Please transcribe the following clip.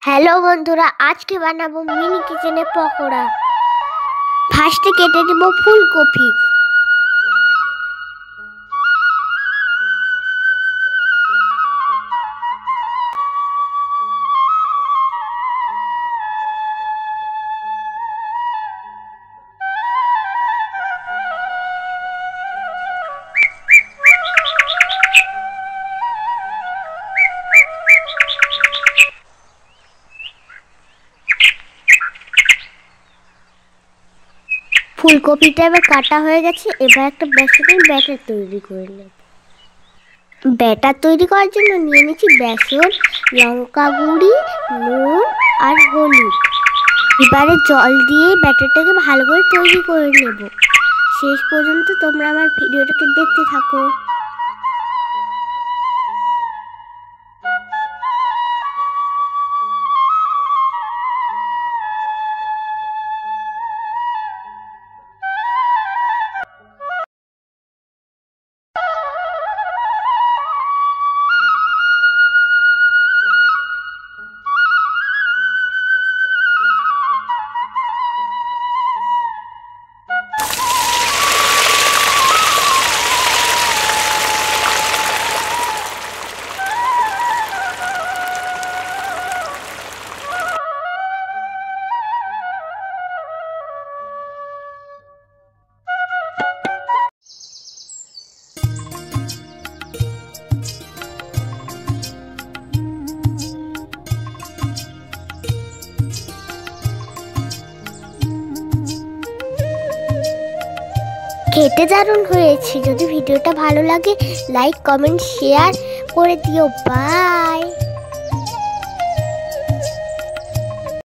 Hello বন্ধুরা, আজকে বানাবো মিনি কিচেনে পকোড়া। ফার্স্টে কেটে দেব ফুলকপি। ফুলকপিটা এবার কাটা হয়ে গেছে। এবার একটা বেসনের ব্যাটার তৈরি করে নেব। ব্যাটার তৈরি করার জন্য নিয়ে নিচ্ছি বেসন, লঙ্কা গুঁড়ি, নুন আর হলুদ। এবারে জল দিয়ে ব্যাটারটাকে ভালো করে তৈরি করে নেব। শেষ পর্যন্ত তোমরা আমার ভিডিওটাকে দেখতে থাকো। খেতে দারুণ হয়েছে। যদি ভিডিওটা ভালো লাগে লাইক, কমেন্ট, শেয়ার করে দিও। বাই।